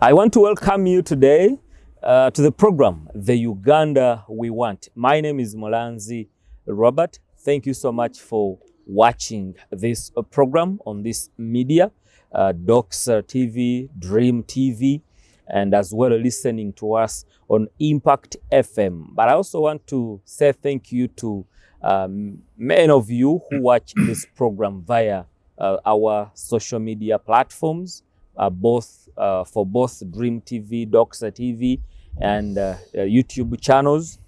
I want to welcome you today to the program, The Uganda We Want. My name is Molanzi Robert. Thank you so much for watching this program on this media, Docs TV, Dream TV, and as well listening to us on Impact FM. But I also want to say thank you to many of you who watch this program via our social media platforms, for both Dream TV, Docs TV, and YouTube channels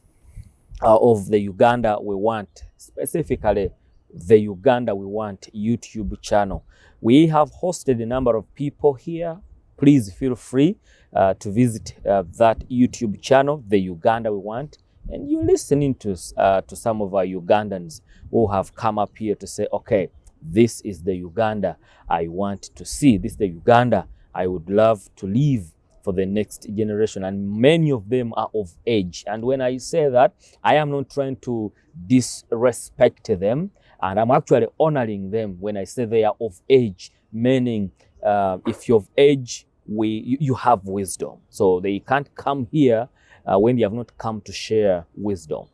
of the Uganda We Want, specifically the Uganda We Want YouTube channel. We have hosted a number of people here. Please feel free to visit that YouTube channel, the Uganda We Want, and you're listening to some of our Ugandans who have come up here to say, okay, this is the Uganda I want to see. This is the Uganda I would love to live for the next generation. And many of them are of age. And when I say that, I am not trying to disrespect them. And I'm actually honoring them when I say they are of age, meaning if you're of age, you have wisdom. So they can't come here when they have not come to share wisdom.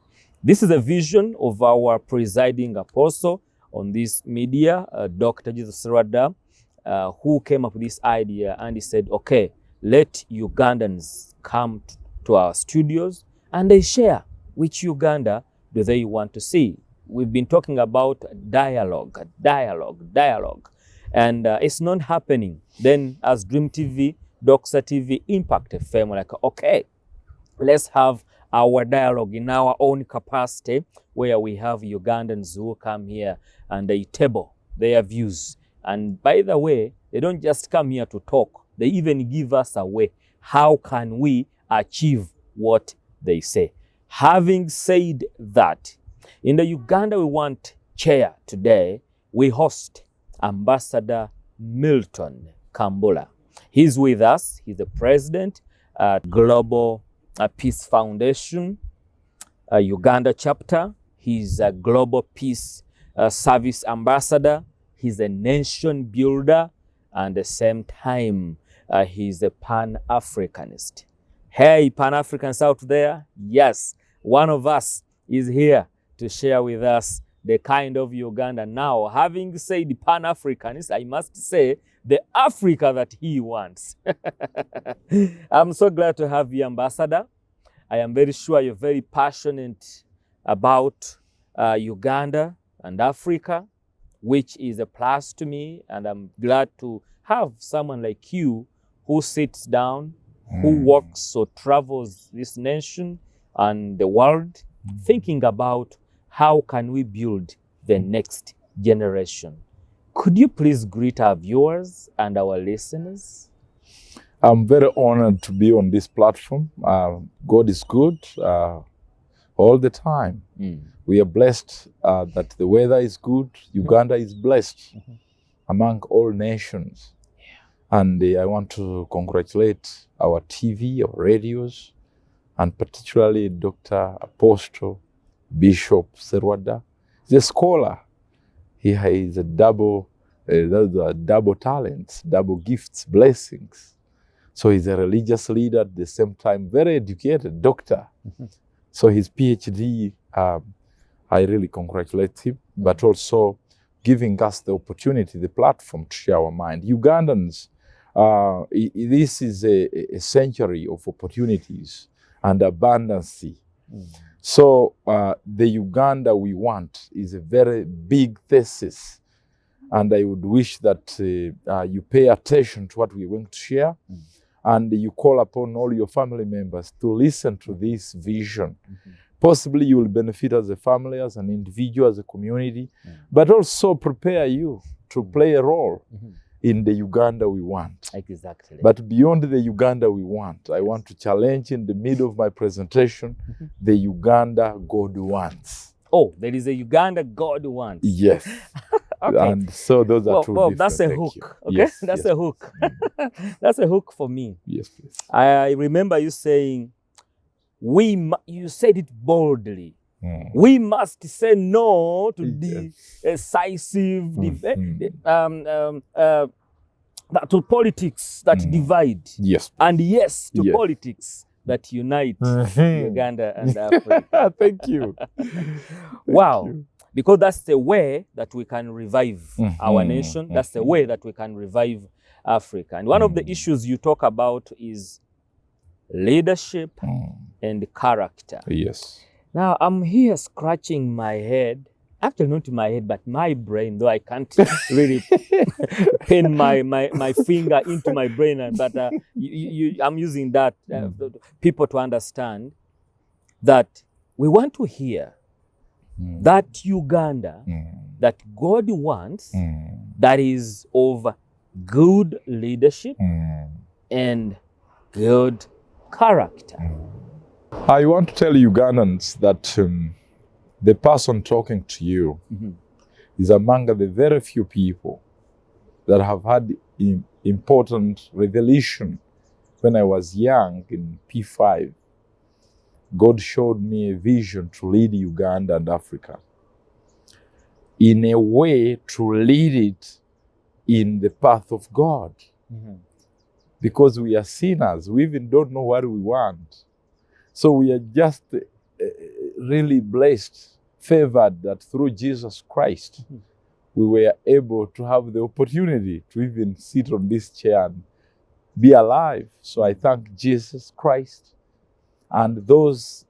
This is a vision of our presiding apostle on this media, Dr. Jesus Serwada, who came up with this idea, and he said, okay, let Ugandans come to our studios and they share which Uganda do they want to see. We've been talking about dialogue, and it's not happening. Then as Dream TV, Doxa TV, Impact FM, like, okay, let's have our dialogue in our own capacity, where we have Ugandans who come here and they table their views. And by the way, they don't just come here to talk. They even give us a way. How can we achieve what they say? Having said that, in the Uganda We Want chair today, we host Ambassador Milton Kambula. He's with us. He's the president at Global Peace Foundation, Uganda chapter. He's a Global Peace Service Ambassador. He's a nation builder, and at the same time, he's a Pan-Africanist. Hey, Pan-Africans out there, yes, one of us is here to share with us the kind of Uganda. Now, having said Pan-Africanist, I must say the Africa that he wants. I'm so glad to have you, Ambassador. I am very sure you're very passionate about Uganda and Africa, which is a plus to me, and I'm glad to have someone like you who sits down, who walks or travels this nation and the world, thinking about how can we build the next generation. Could you please greet our viewers and our listeners? I'm very honored to be on this platform. God is good all the time. We are blessed that the weather is good. Uganda is blessed among all nations. Yeah. And I want to congratulate our TV, our radios, and particularly Dr. Apostle Bishop Serwada. He's a scholar. He has a double talents, double gifts, blessings. So he's a religious leader, at the same time very educated doctor. So his PhD, I really congratulate him, but also giving us the opportunity, the platform to share our mind. Ugandans, this is a century of opportunities and abundance. So the Uganda we want is a very big thesis. And I would wish that you pay attention to what we're going to share. And you call upon all your family members to listen to this vision. Possibly you will benefit as a family, as an individual, as a community, but also prepare you to play a role in the Uganda we want. Exactly. But beyond the Uganda we want, I want to challenge in the middle of my presentation, the Uganda God wants. Oh, there is a Uganda God wants. Yes. Okay. And so those are two different. That's a hook. Okay, yes, that's a hook. That's a hook for me. Yes, please. I remember you saying, you said it boldly. We must say no to decisive to politics that divide, Yes. and yes to Yes. politics that unite Mhm. Uganda and Africa. Thank you. Wow. you. Because that's the way that we can revive our Mhm, nation. That's the way that we can revive Africa. And one of the issues you talk about is leadership and character. Yes. Now, I'm here scratching my head. Actually, not my head, but my brain, though I can't really pin my finger into my brain. But I'm using that people to understand that we want to hear that Uganda that God wants, that is of good leadership and good character. I want to tell Ugandans that the person talking to you is among the very few people that have had important revelation. When I was young in P5, God showed me a vision to lead Uganda and Africa in a way to lead it in the path of God. Because we are sinners, we even don't know what we want. So we are just really blessed, favored that through Jesus Christ, we were able to have the opportunity to even sit on this chair and be alive. So I thank Jesus Christ and those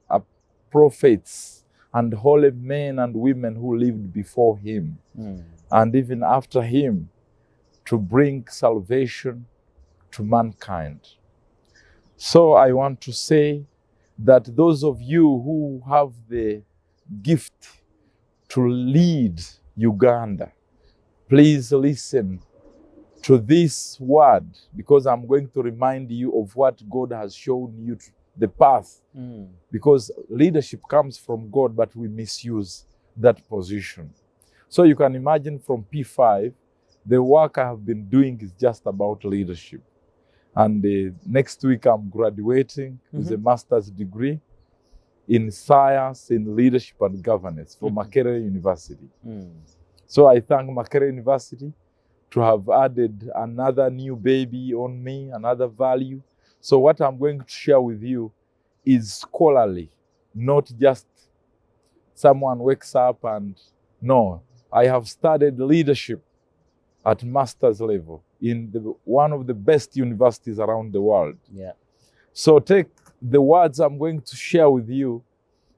prophets and holy men and women who lived before him and even after him to bring salvation to mankind. So I want to say that those of you who have the gift to lead Uganda, please listen to this word, because I'm going to remind you of what God has shown you, the path. Because leadership comes from God, but we misuse that position. So you can imagine from P5, the work I have been doing is just about leadership. And next week I'm graduating with a master's degree in science in leadership and governance from Makerere University. So I thank Makerere University to have added another new baby on me, another value. So what I'm going to share with you is scholarly, not just someone wakes up and no. I have studied leadership at master's level in one of the best universities around the world. Yeah. So take the words I'm going to share with you,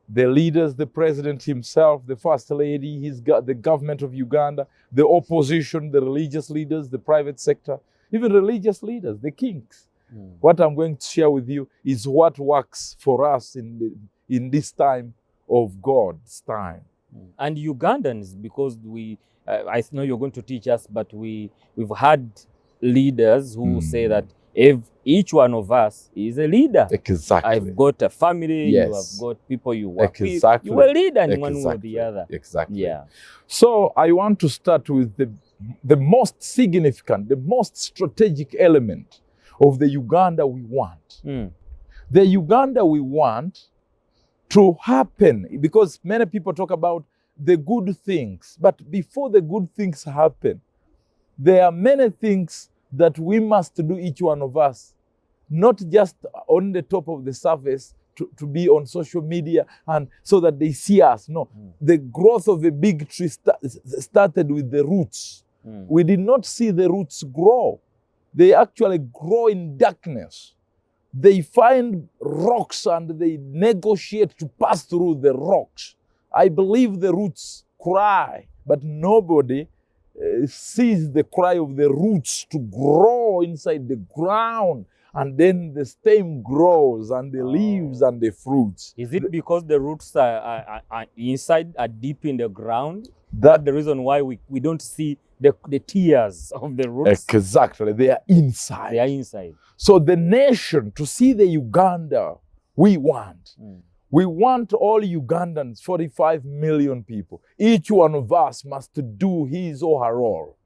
the leaders, the president himself, the first lady, he's got the government of Uganda, the opposition, the religious leaders, the private sector, even religious leaders, the kings. What I'm going to share with you is what works for us in this time of God's time. And Ugandans, because I know you're going to teach us, but we've had leaders who say that if each one of us is a leader. Exactly. I've got a family, Yes. you have got people you work with. Exactly. You are a leader in one way or the other. Exactly. Yeah. So I want to start with the most significant, the most strategic element of the Uganda we want. The Uganda we want to happen, because many people talk about the good things, but before the good things happen, there are many things that we must do, each one of us, not just on the top of the surface to be on social media and so that they see us. No, the growth of a big tree started with the roots. We did not see the roots grow. They actually grow in darkness. They find rocks and they negotiate to pass through the rocks. I believe the roots cry, but nobody sees the cry of the roots to grow inside the ground. And then the stem grows and the leaves and the fruits. Is it because the roots are inside, are deep in the ground? That's the reason why we don't see the tears of the roots? Exactly, they are inside. They are inside. So the nation, to see the Uganda we want, we want all Ugandans, 45 million people. Each one of us must do his or her role,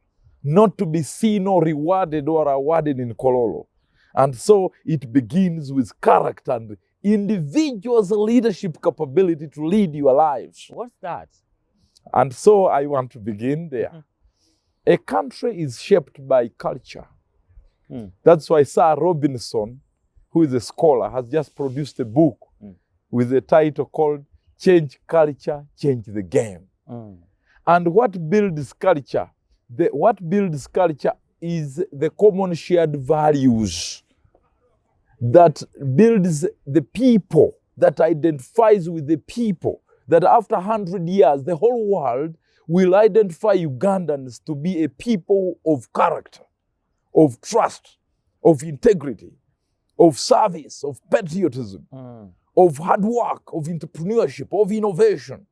not to be seen or rewarded or awarded in Kololo. And so it begins with character and individuals' leadership capability to lead your lives. What's that? And so I want to begin there. A country is shaped by culture. That's why Sir Robinson, who is a scholar, has just produced a book with a title called Change Culture, Change the Game. And what builds culture? What builds culture is the common shared values that builds the people, that identifies with the people, that after 100 years, the whole world will identify Ugandans to be a people of character, of trust, of integrity, of service, of patriotism, of hard work, of entrepreneurship, of innovation.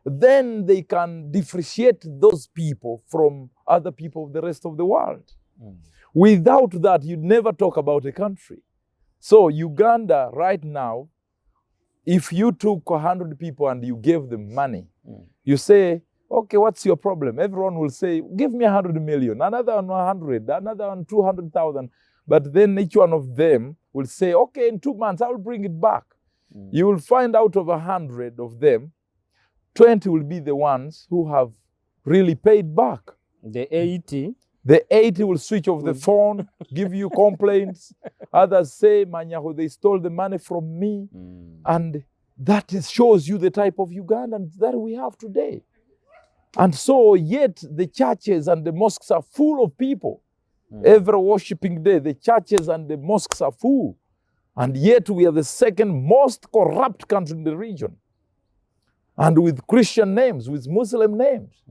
Then they can differentiate those people from other people of the rest of the world. Without that, you'd never talk about a country. So Uganda right now, if you took 100 people and you gave them money, you say, okay, what's your problem? Everyone will say, give me 100 million, another one 100, another one 200,000. But then each one of them will say, okay, in 2 months, I will bring it back. You will find out of 100 of them, 20 will be the ones who have really paid back. The 80? The 80 will switch off the phone, give you complaints. Others say, Manyaho, they stole the money from me. And that shows you the type of Ugandans that we have today. And so yet the churches and the mosques are full of people. Every worshiping day, the churches and the mosques are full. And yet we are the second most corrupt country in the region. And with Christian names, with Muslim names.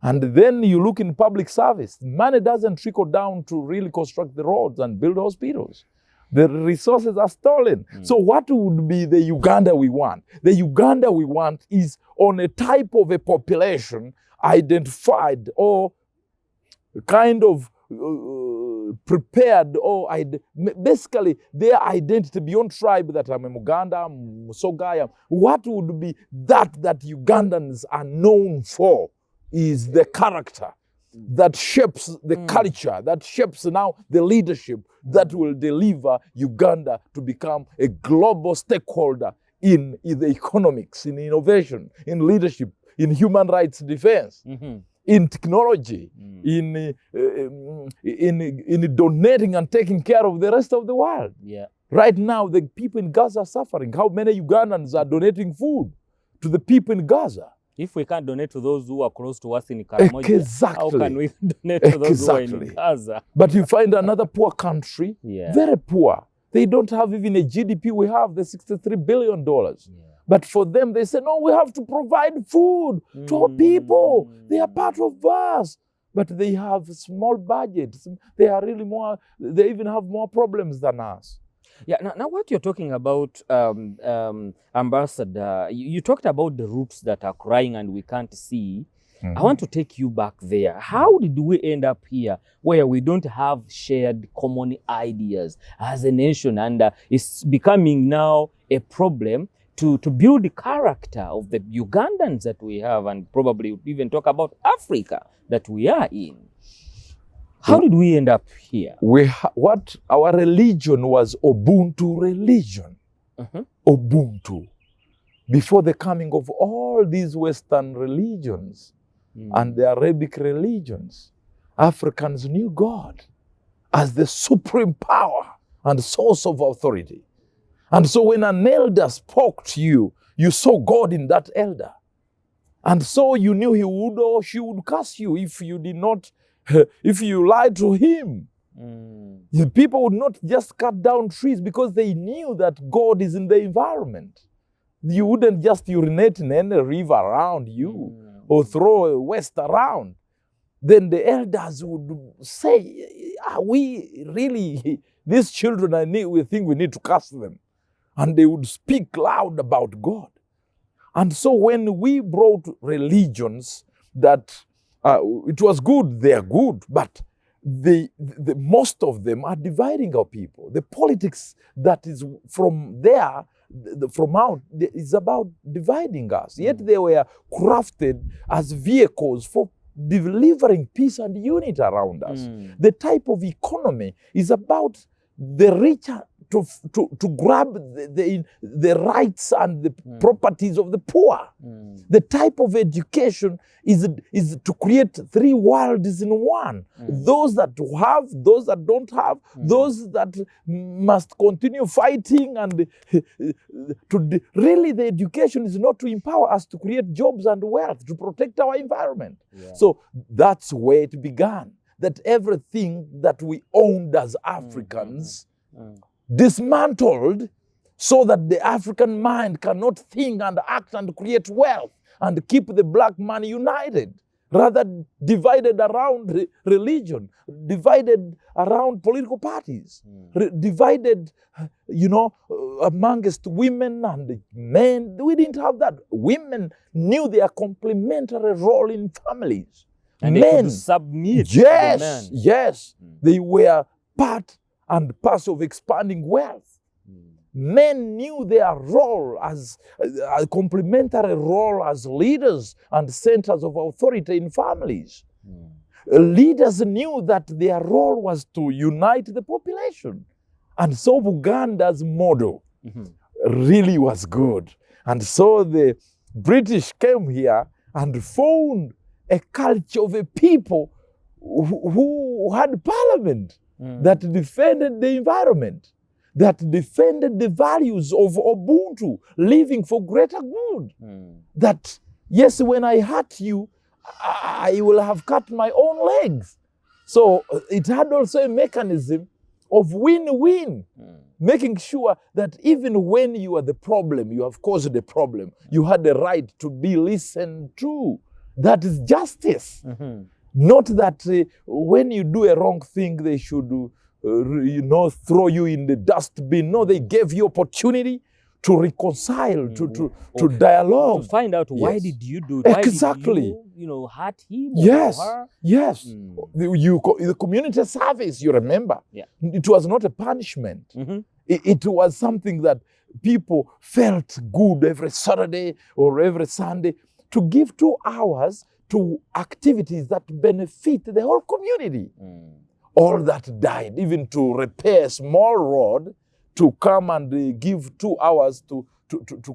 And then you look in public service, money doesn't trickle down to really construct the roads and build hospitals. The resources are stolen. So what would be the Uganda we want? The Uganda we want is on a type of a population identified or kind of prepared, or basically their identity beyond tribe, that I'm a Muganda, I'm Musoga. What would be that Ugandans are known for is the character that shapes the culture, that shapes now the leadership that will deliver Uganda to become a global stakeholder in the economics, in innovation, in leadership, in human rights defense, in technology, in donating and taking care of the rest of the world. Right now, the people in Gaza are suffering. How many Ugandans are donating food to the people in Gaza? If we can't donate to those who are close to us in Karamoja, exactly. How can we donate to those who are in Gaza? But you find another poor country, very poor. They don't have even a GDP. We have the $63 billion. But for them, they say, no, we have to provide food to our people. They are part of us. But they have small budgets. They are really more, they even have more problems than us. Yeah, now what you're talking about, Ambassador, you talked about the roots that are crying and we can't see. I want to take you back there. How did we end up here where we don't have shared common ideas as a nation, and it's becoming now a problem to build the character of the Ugandans that we have, and probably even talk about Africa that we are in? How did we end up here? What our religion was Ubuntu religion. Ubuntu. Before the coming of all these Western religions and the Arabic religions, Africans knew God as the supreme power and source of authority. And so when an elder spoke to you, you saw God in that elder. And so you knew he would or she would curse you if you did not, if you lied to him. The people would not just cut down trees because they knew that God is in the environment. You wouldn't just urinate in any river around you or throw a waste around. Then the elders would say, are we really, these children, we think we need to curse them. And they would speak loud about God. And so when we brought religions that it was good, they are good, but the most of them are dividing our people. The politics that is from there, from out, is about dividing us. Yet they were crafted as vehicles for delivering peace and unity around us. The type of economy is about the richer to grab the rights and the properties of the poor. The type of education is to create three worlds in one. Those that have, those that don't have, those that must continue fighting, and really the education is not to empower us to create jobs and wealth, to protect our environment. Yeah. So that's where it began. That everything that we owned as Africans dismantled, so that the African mind cannot think and act and create wealth and keep the black man united, rather divided around religion, divided around political parties, divided, amongst women and men. We didn't have that. Women knew their complementary role in families. And men, they could submit. Yes, to the men. Yes. They were part and parcel of expanding wealth. Men knew their role as a complementary role as leaders and centers of authority in families. Leaders knew that their role was to unite the population. And so Uganda's model really was good. And so the British came here and found a culture of a people who had parliament that defended the environment, that defended the values of Ubuntu, living for greater good. That, yes, when I hurt you, I will have cut my own legs. So it had also a mechanism of win-win, making sure that even when you are the problem, you have caused the problem, you had the right to be listened to. That is justice. Not that when you do a wrong thing, they should, throw you in the dustbin. No, they gave you opportunity to reconcile, to dialogue. To find out why did you do it? Exactly. Why did you hurt him yes. or her? Yes. The community service, you remember? Yeah. It was not a punishment. It was something that people felt good every Saturday or every Sunday, to give 2 hours to activities that benefit the whole community. All that died, even to repair a small road, to come and give 2 hours to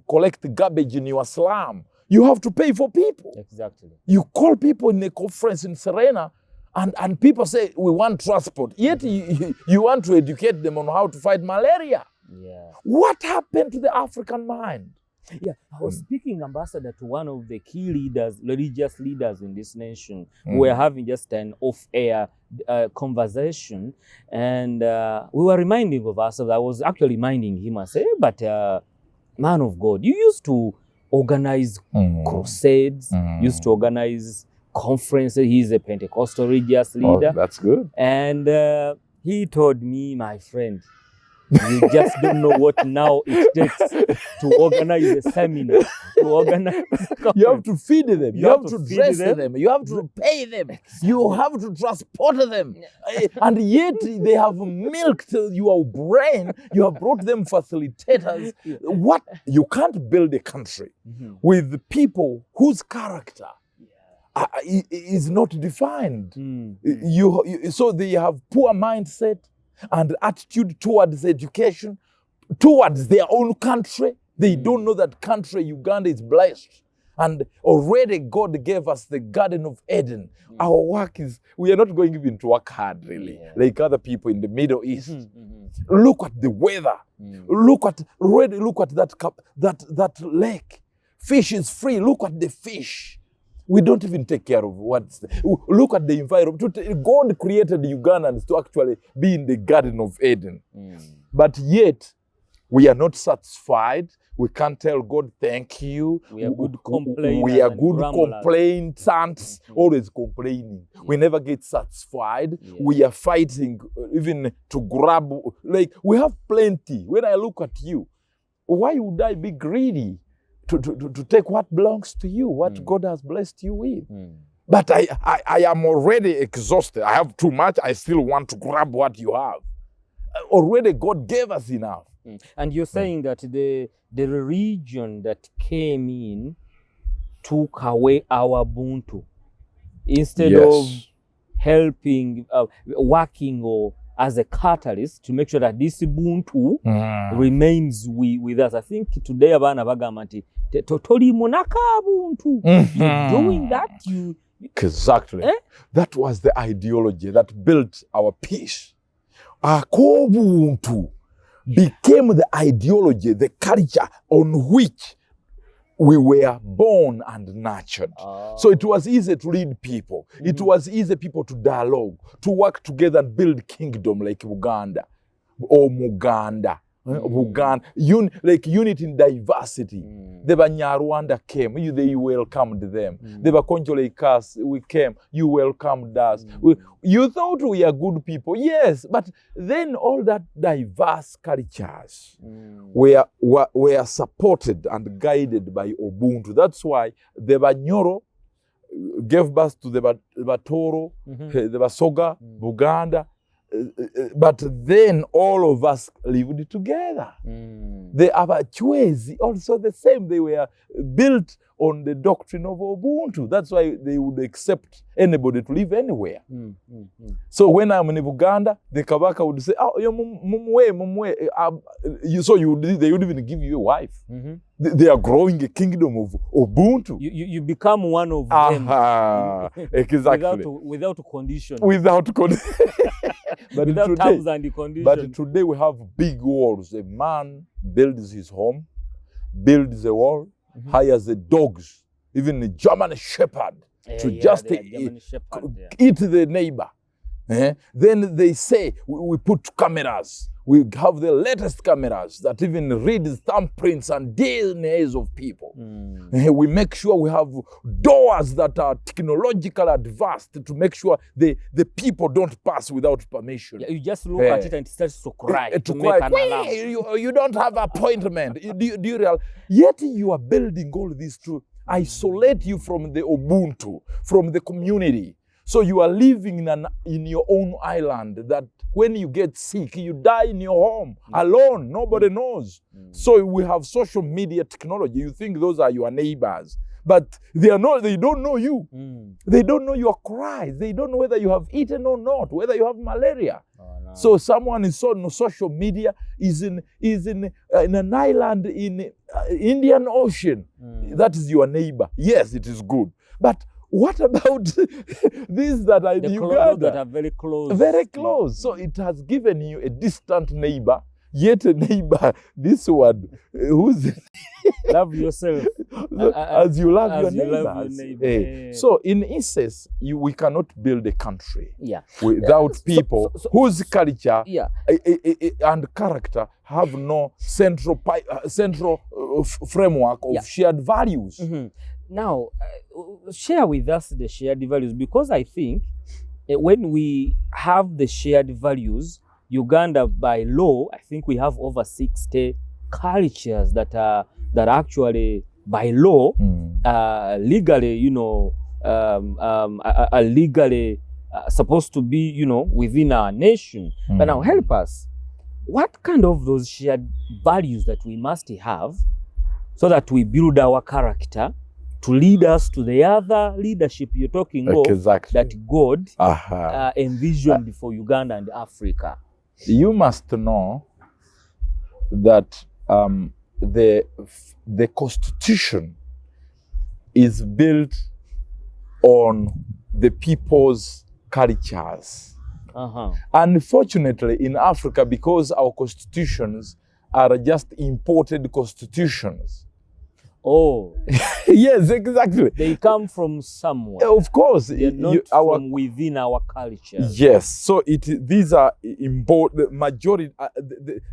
collect garbage in your slum. You have to pay for people. Exactly. You call people in a conference in Serena, and people say, we want transport. Yet you want to educate them on how to fight malaria. Yeah. What happened to the African mind? Yeah, I was speaking, Ambassador, to one of the key leaders, religious leaders in this nation. We were having just an off-air conversation, and we were reminding of ourselves. I was actually reminding him. I said, but man of God, you used to organize crusades, used to organize conferences. He's a Pentecostal religious leader. Oh, that's good. And he told me, my friend, you just don't know what now it takes to organize a seminar, to organize a conference. You have to feed them. You have to dress them. You have to pay them. You have to transport them. And yet they have milked your brain. You have brought them facilitators. What? You can't build a country with people whose character is not defined. So they have poor mindset and attitude towards education, towards their own country. They don't know that country, Uganda, is blessed. And already God gave us the Garden of Eden. Our work is, we are not going even to work hard, really, like other people in the Middle East. Look at the weather. Look at that lake. Fish is free. Look at the fish. We don't even take care of look at the environment. God created the Ugandans to actually be in the Garden of Eden. But yet, we are not satisfied. We can't tell God, thank you. We are good complainers. We are good complainants, always complaining. We never get satisfied. We are fighting even to grab, like we have plenty. When I look at you, why would I be greedy? To take what belongs to you, what God has blessed you with. But I am already exhausted. I have too much. I still want to grab what you have. Already God gave us enough. And you're saying that the religion that came in took away our Ubuntu instead of helping, working or as a catalyst to make sure that this Ubuntu remains with us. I think today abana bagamba nti toli munaka Ubuntu. You're doing that. Exactly. That was the ideology that built our peace. Ubuntu became the ideology, the culture on which we were born and nurtured. So it was easy to lead people. It was easy people to dialogue, to work together and build kingdom like Uganda or Muganda. Like unity in diversity. The Banyarwanda came, they welcomed them. The Bakonjo like us, we came, you welcomed us. You thought we are good people, yes, but then all that diverse cultures were supported and guided by Ubuntu. That's why the Banyoro gave birth to the Batoro, the Basoga, Buganda. But then all of us lived together. The Abachwezi also the same. They were built on the doctrine of Ubuntu. That's why they would accept anybody to live anywhere. So when I'm in Uganda, the Kabaka would say, "Oh, mumwe." So they would even give you a wife. They are growing a kingdom of Ubuntu. You become one of them. Exactly. Without condition. Without condition. But without today, terms and conditions. But today we have big walls. A man builds his home, builds a wall, hires the dogs, even a German shepherd, to just eat the neighbor. Then they say we put cameras. We have the latest cameras that even read thumbprints and DNAs of people. We make sure we have doors that are technologically advanced to make sure the people don't pass without permission. You just look at it and it starts to cry. To make an alarm. You don't have appointment. Do you realize? Yet you are building all this to isolate you from the Ubuntu, from the community. So you are living in your own island that when you get sick, you die in your home, alone, nobody knows. So we have social media technology. You think those are your neighbors, but they don't know you. They don't know your cries. They don't know whether you have eaten or not, whether you have malaria. So someone is on social media, is in an island in Indian Ocean. That is your neighbor. Yes, it is good. But what about these that are in Uganda? That are very close. Very close. So it has given you a distant neighbor, yet a neighbor, this one, who's... Love yourself. As you love your neighbor. So in essence, we cannot build a country without people whose culture and character have no central framework of shared values. Now, share with us the shared values, because I think when we have the shared values, Uganda by law, I think we have over 60 cultures that are actually by law, legally, are legally supposed to be, within our nation. But now help us. What kind of those shared values that we must have so that we build our character to lead us to the other leadership you're talking of, that God envisioned for Uganda and Africa? You must know that the Constitution is built on the people's cultures. Unfortunately, in Africa, because our constitutions are just imported constitutions. Oh. Yes, exactly. They come from somewhere. Of course. They're not from within our culture. Yes. So these are the majority,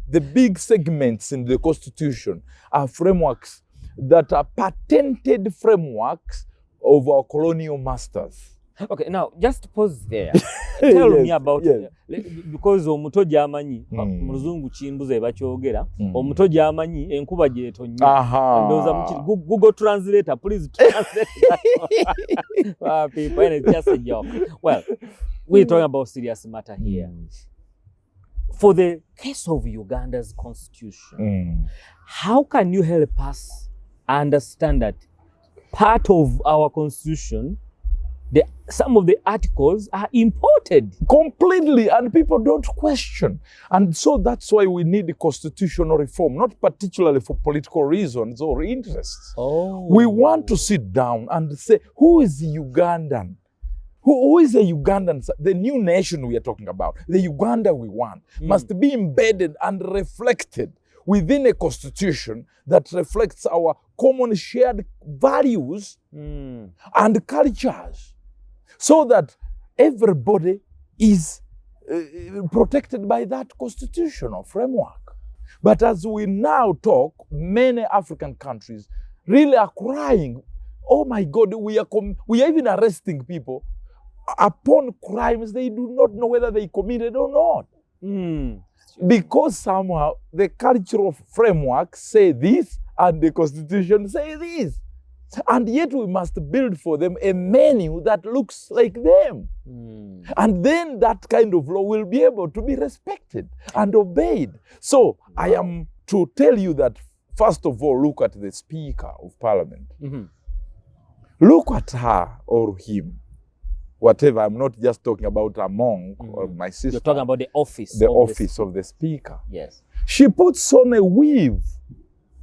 the big segments in the Constitution are frameworks that are patented frameworks of our colonial masters. Okay, now just pause there. Tell me about it. Because omuto jamanyi muluzungu chimbuze bakyogera omuto jamanyi enkuba jetonye. Ndoza Google translator, please translate that. People, and it's just a joke. Well, we're talking about serious matter here. For the case of Uganda's constitution, how can you help us understand that part of our constitution some of the articles are imported. Completely, and people don't question. And so that's why we need constitutional reform, not particularly for political reasons or interests. Oh. We want to sit down and say, who is Ugandan? Who is a Ugandan? The new nation we are talking about, the Uganda we want, must be embedded and reflected within a constitution that reflects our common shared values and cultures, so that everybody is protected by that constitutional framework. But as we now talk, many African countries really are crying, oh my God, we are even arresting people upon crimes they do not know whether they committed or not. Because somehow the cultural framework say this and the constitution say this. And yet we must build for them a menu that looks like them. And then that kind of law will be able to be respected and obeyed. So I am to tell you that, first of all, look at the Speaker of Parliament. Look at her or him. Whatever, I'm not just talking about a monk or my sister. You're talking about the office. The office of the Speaker. Yes. She puts on a weave.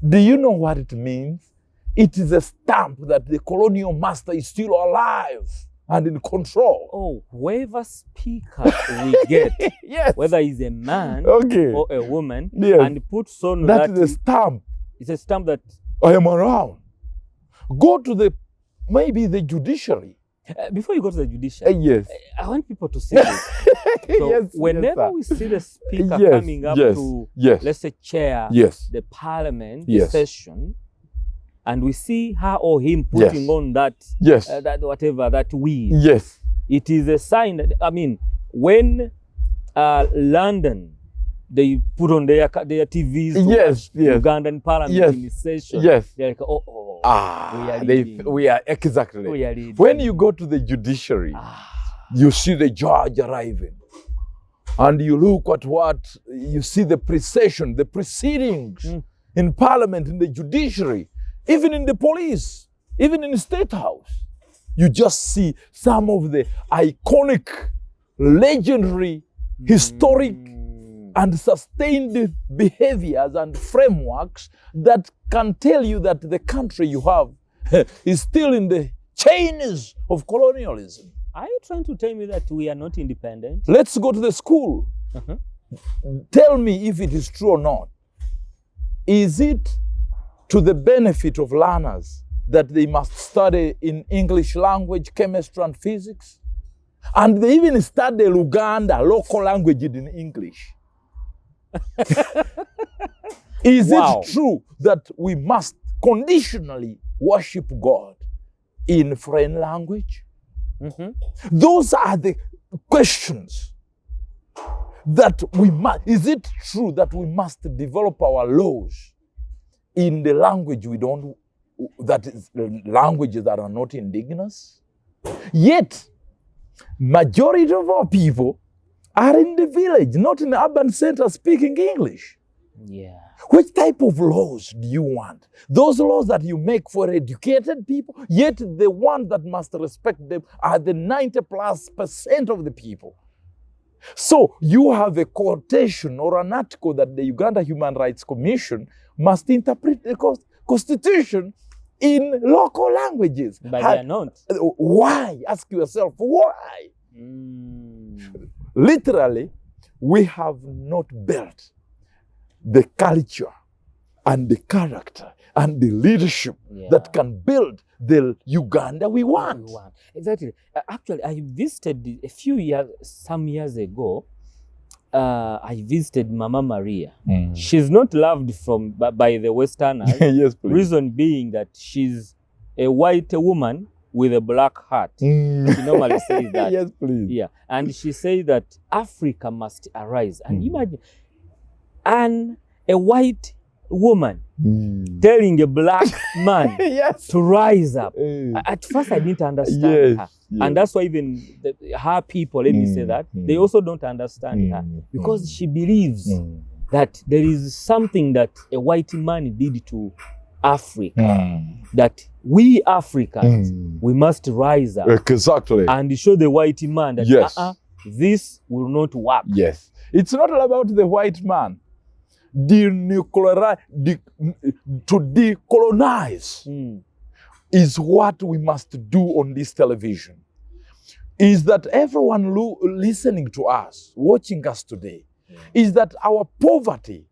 Do you know what it means? It is a stamp that the colonial master is still alive and in control. Oh, whoever speaker we get, Yes. whether he's a man Okay. or a woman, Yes. and puts on That is a stamp. it's a stamp that I am around. Go to maybe the judiciary. before you go to the judiciary, Yes. I want people to see this. So Yes, whenever yes, we see the speaker Yes, coming up yes, to, yes. let's say, chair Yes. the parliament Yes. session, and we see her or him putting Yes. on that, Yes. that whatever, that weave, Yes. it is a sign that, I mean, when London, they put on their TVs to Yes, watch yes. Ugandan parliament Yes. in session. Yes. They're like, we are leading. We are exactly. We are leading. When you go to the judiciary, you see the judge arriving, and you look at what you see, the procession, the proceedings in parliament, in the judiciary, even in the police, even in the state house. You just see some of the iconic, legendary, historic, and sustained behaviors and frameworks that can tell you that the country you have is still in the chains of colonialism. Are you trying to tell me that we are not independent? Let's go to the school. Tell me if it is true or not. Is it to the benefit of learners that they must study in English language, chemistry, and physics? And they even study Luganda, local language in English. Is it true that we must conditionally worship God in foreign language? Those are the questions that we must. Is it true that we must develop our laws in the language we don't, that is languages that are not indigenous? Yet, majority of our people are in the village, not in the urban center speaking English. Yeah. Which type of laws do you want? Those laws that you make for educated people, yet the ones that must respect them are the 90+% of the people. So you have a quotation or an article that the Uganda Human Rights Commission must interpret the Constitution in local languages. But they are not. Why? Ask yourself, why? Literally, we have not built the culture and the character and the leadership that can build the Uganda we want. Exactly. Actually, I visited some years ago. I visited Mama Maria. She's not loved by the Westerners. Yes, please. Reason being that she's a white woman with a black heart. She normally says that. Yes, please. Yeah, and she says that Africa must arise. And imagine, a white woman telling a black man to rise up. At first, I didn't understand her. Yes. And that's why even her people, let me say that, they also don't understand her. Because she believes that there is something that a white man did to Africa. That we Africans, we must rise up. Exactly. And show the white man that Yes. This will not work. Yes. It's not all about the white man. To decolonize is what we must do on this television. Is that everyone listening to us, watching us today, is that our poverty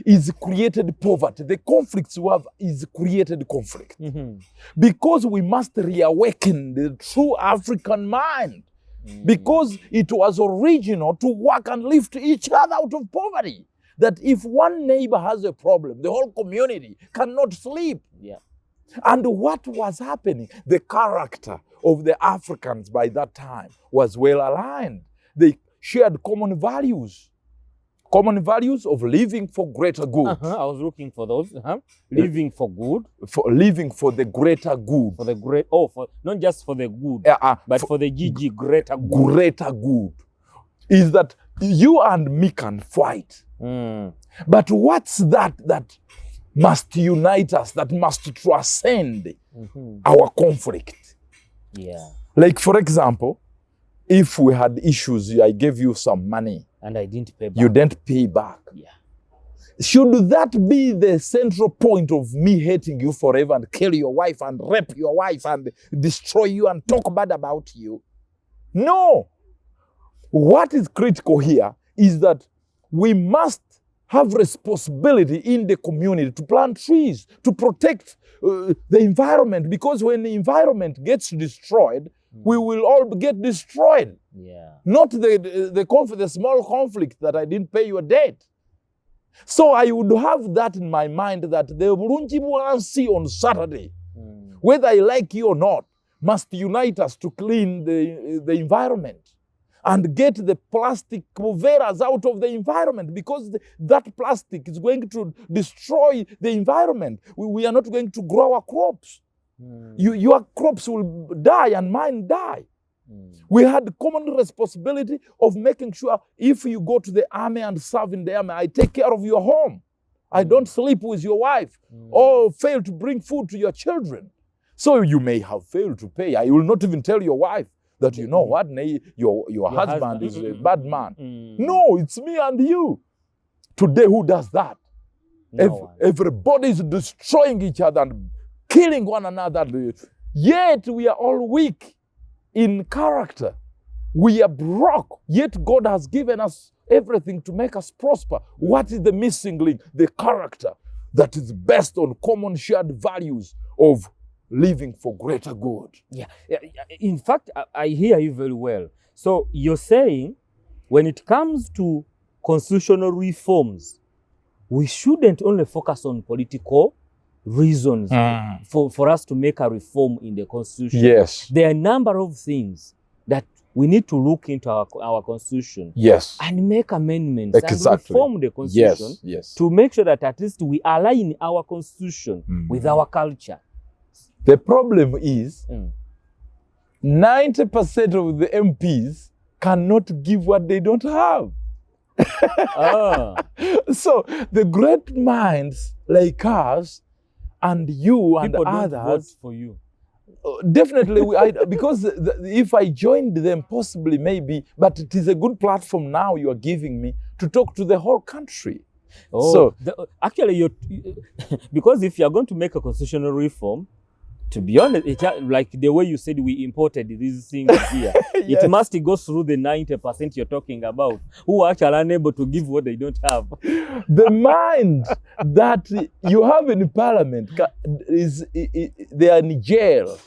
is created poverty. The conflicts we have is created conflict. Because we must reawaken the true African mind. Because it was original to work and lift each other out of poverty. That if one neighbor has a problem, the whole community cannot sleep. Yeah. And what was happening? The character of the Africans by that time was well aligned. They shared common values of living for greater good. I was looking for those. Living for good. For living for the greater good. For the great, for not just for the good, but for the greater good. Greater good. Is that you and me can fight. But what's that must unite us, that must transcend our conflict? Yeah. Like, for example, if we had issues, I gave you some money. And I didn't pay back. You didn't pay back. Yeah. Should that be the central point of me hating you forever and kill your wife and rape your wife and destroy you and talk bad about you? No. What is critical here is that we must have responsibility in the community to plant trees, to protect the environment, because when the environment gets destroyed, we will all get destroyed. Yeah. Not the small conflict that I didn't pay your debt. So I would have that in my mind, that the Burunji Buansi on Saturday, whether I like you or not, must unite us to clean the environment and get the plastic coveras out of the environment, because that plastic is going to destroy the environment. We are not going to grow our crops. Your crops will die and mine die. We had common responsibility of making sure if you go to the army and serve in the army, I take care of your home. I don't sleep with your wife or fail to bring food to your children. So you may have failed to pay. I will not even tell your wife that, you know what, your husband is a bad man. No, it's me and you. Today, who does that? Everybody is destroying each other and killing one another. Yet we are all weak in character. We are broke. Yet God has given us everything to make us prosper. What is the missing link? The character that is based on common shared values of living for greater good. Yeah. In fact, I hear you very well. So you're saying when it comes to constitutional reforms, we shouldn't only focus on political reasons for us to make a reform in the constitution. Yes. There are a number of things that we need to look into our constitution. Yes. And make amendments and Exactly. reform the constitution. Yes. To make sure that at least we align our constitution with our culture. The problem is 90% of the MPs cannot give what they don't have. So the great minds like us and you and People others don't vote for you. Definitely, because if I joined them, possibly, maybe, but it is a good platform now you are giving me to talk to the whole country. So actually, because if you are going to make a constitutional reform, to be honest, like the way you said we imported these things here, Yes. It must go through the 90% you're talking about, who are actually unable to give what they don't have. The mind that you have in parliament they are in jail.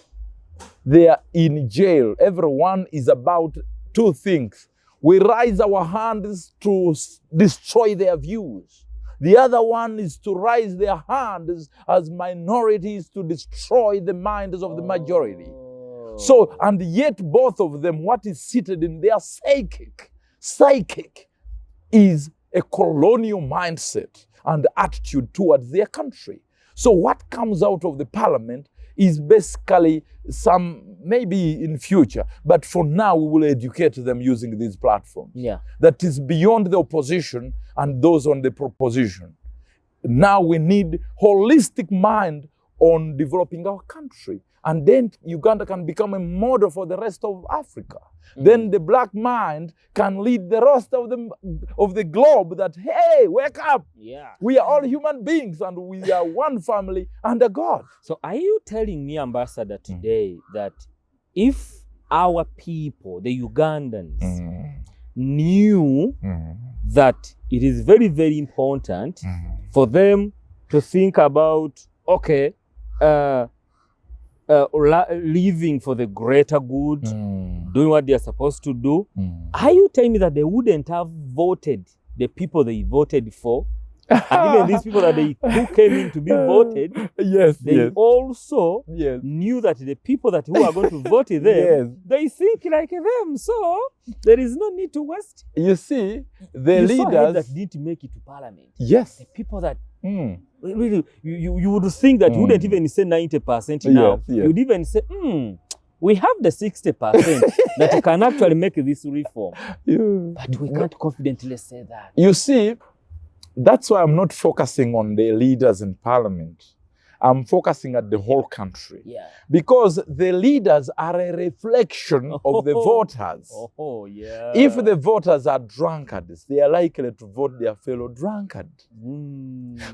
They are in jail. Everyone is about two things. We raise our hands to destroy their views. The other one is to raise their hands as minorities to destroy the minds of the majority. So, and yet both of them, what is seated in their psychic is a colonial mindset and attitude towards their country. So what comes out of the parliament is basically maybe in future, but for now we will educate them using these platforms. Yeah. That is beyond the opposition and those on the proposition. now we need holistic mind on developing our country. And then Uganda can become a model for the rest of Africa. Then the black mind can lead the rest of the globe that, hey, wake up. Yeah. We are all human beings and we are one family under God. So are you telling me, Ambassador, today that if our people, the Ugandans, knew that it is very, very important for them to think about, okay, living for the greater good, doing what they are supposed to do, are you telling me that they wouldn't have voted the people they voted for? And even these people that who came in to be voted, they also knew that the people who are going to vote them, they think like them. So there is no need to waste. You see, the leaders that didn't make it to parliament. Yes. The people that really, you would think that you wouldn't even say 90% now. You would even say, we have the 60% that can actually make this reform. But we can't confidently say that. You see, that's why I'm not focusing on the leaders in parliament. I'm focusing at the whole country. Yeah. Because the leaders are a reflection of the voters. If the voters are drunkards, they are likely to vote their fellow drunkard.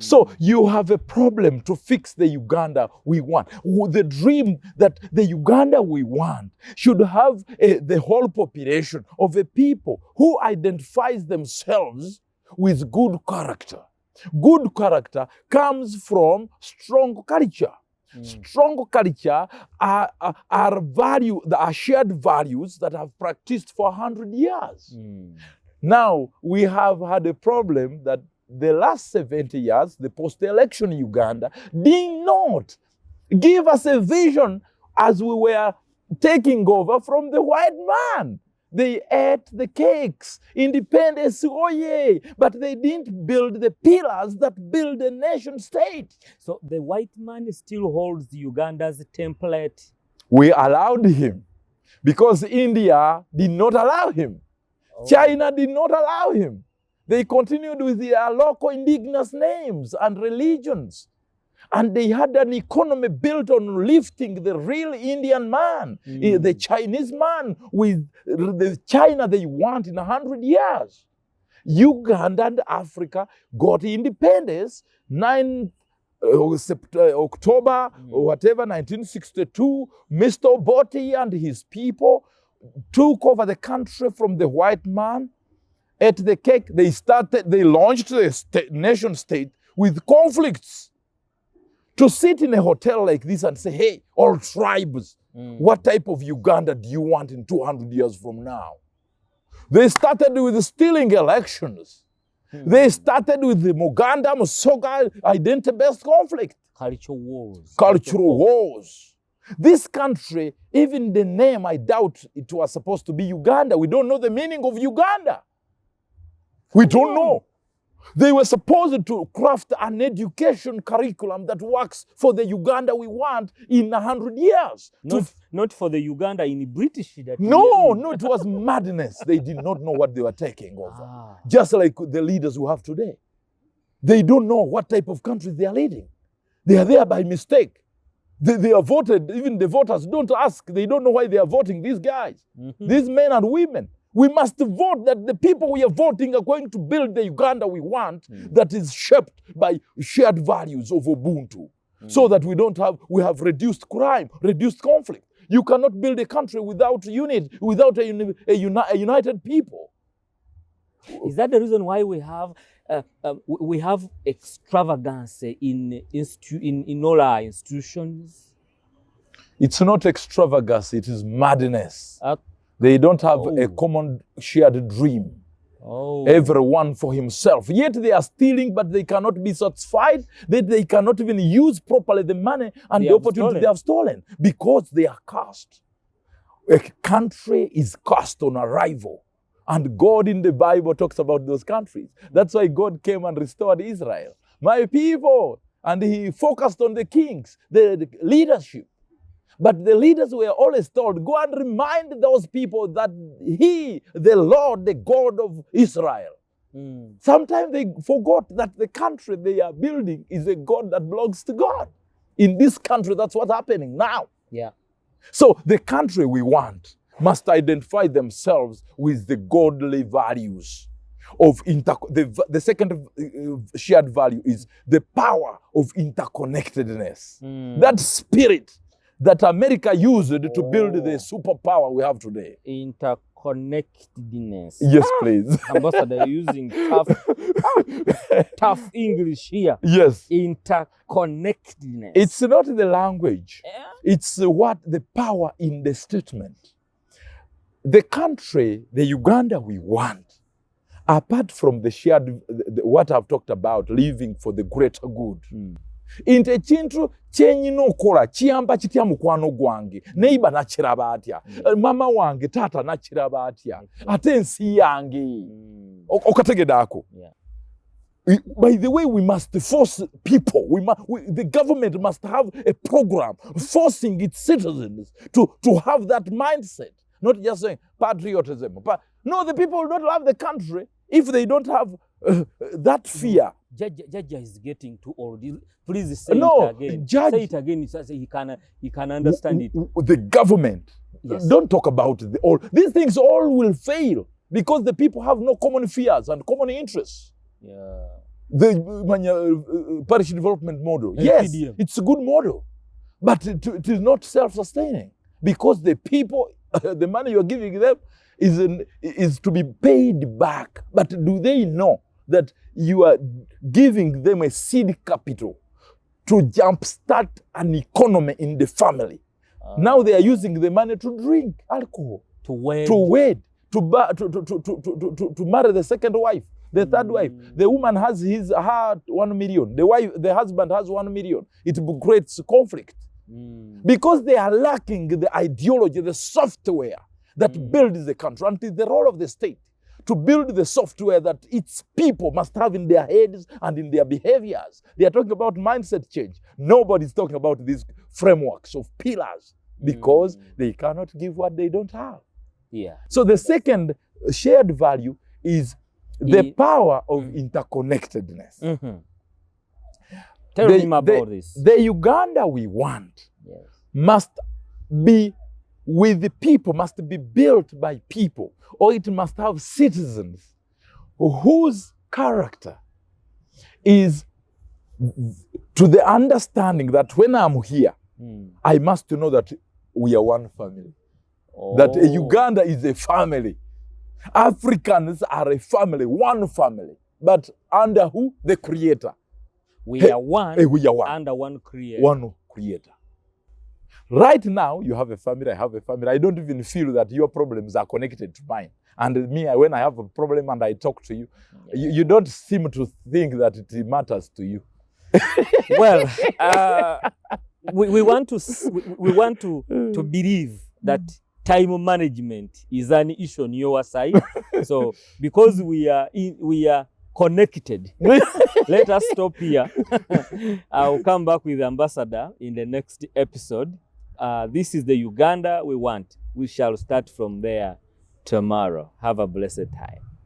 So you have a problem to fix the Uganda we want. The dream that the Uganda we want should have the whole population of a people who identifies themselves with good character. Good character comes from strong culture. Strong culture are shared values that have practiced for 100 years. Now, we have had a problem that the last 70 years, the post-election Uganda did not give us a vision as we were taking over from the white man. They ate the cakes, independence, oh yeah, but they didn't build the pillars that build a nation state. So the white man still holds Uganda's template. We allowed him because India did not allow him. China did not allow him. They continued with their local indigenous names and religions. And they had an economy built on lifting the real Indian man, the Chinese man, with the China they want in 100 years. Uganda and Africa got independence 9 October, whatever, 1962. Mr. Obote and his people took over the country from the white man, ate the cake. They launched the nation state with conflicts. To sit in a hotel like this and say, hey, all tribes, what type of Uganda do you want in 200 years from now? They started with stealing elections. They started with the Muganda, Musoga, identity-based conflict. Cultural wars. Cultural wars. This country, even the name, I doubt it was supposed to be Uganda. We don't know the meaning of Uganda. We don't know. They were supposed to craft an education curriculum that works for the Uganda we want in 100 years. Not for the Uganda in British. No, it was madness. They did not know what they were taking over. Just like the leaders we have today. They don't know what type of country they are leading. They are there by mistake. They are voted, even the voters don't ask. They don't know why they are voting these guys. These men and women. We must vote that the people we are voting are going to build the Uganda we want that is shaped by shared values of Ubuntu. So that we have reduced crime, reduced conflict. You cannot build a country without unity, without a united people. Is that the reason why we have extravagance in all our institutions? It's not extravagance, it is madness. They don't have a common shared dream. Everyone for himself. Yet they are stealing, but they cannot be satisfied. They cannot even use properly the money and the opportunity they have stolen because they are cursed. A country is cursed on arrival. And God in the Bible talks about those countries. That's why God came and restored Israel. My people. And he focused on the kings, the leadership. But the leaders were always told, go and remind those people that he, the Lord, the God of Israel, Sometimes they forgot that the country they are building is a God that belongs to God. In this country, that's what's happening now. Yeah. So the country we want must identify themselves with the godly values of the second shared value is the power of interconnectedness. That spirit that America used to build the superpower we have today. Interconnectedness. Yes, please. Ambassador, using tough English here. Yes. Interconnectedness. It's not the language. Yeah. It's what the power in the statement. The country, the Uganda we want, apart from the shared, what I've talked about, living for the greater good. Inte chintu chenyina okola chiyamba kitya mukwano gwange neighbor nakiraba atya mama wange tata nakiraba atya ate ensi yange okategedaako. By the way, we must force people. The government must have a program forcing its citizens to have that mindset. Not just saying patriotism. But no, the people don't love the country if they don't have that fear. Jaja is getting too old. Please say it again. Say it again so he can understand it. The government. Yes. Don't talk about all. These things all will fail because the people have no common fears and common interests. Yeah. The parish development model. Yes, LPDM. It's a good model. But it is not self-sustaining because the people, the money you're giving them is to be paid back. But do they know that you are giving them a seed capital to jumpstart an economy in the family? Now they are using the money to drink alcohol, to wed, to marry the second wife, the third wife. The woman has her 1 million. The husband has 1 million. It creates conflict because they are lacking the ideology, the software that builds the country. And it is the role of the state to build the software that its people must have in their heads and in their behaviors. They are talking about mindset change. Nobody's talking about these frameworks of pillars because they cannot give what they don't have. Yeah. So the second shared value is the power of interconnectedness. Tell me about this. The Uganda we want must be with the people, must be built by people, or it must have citizens whose character is to the understanding that when I'm here, I must know that we are one family. That Uganda is a family. Africans are a family, one family. But under who? The Creator. We are one. We are one. Under one Creator. One Creator. Right now, you have a family, I have a family. I don't even feel that your problems are connected to mine. And me, when I have a problem and I talk to you, you don't seem to think that it matters to you. Well, we want to believe that time management is an issue on your side. So because we are connected, let us stop here. I'll come back with the ambassador in the next episode. This is the Uganda we want. We shall start from there tomorrow. Have a blessed time.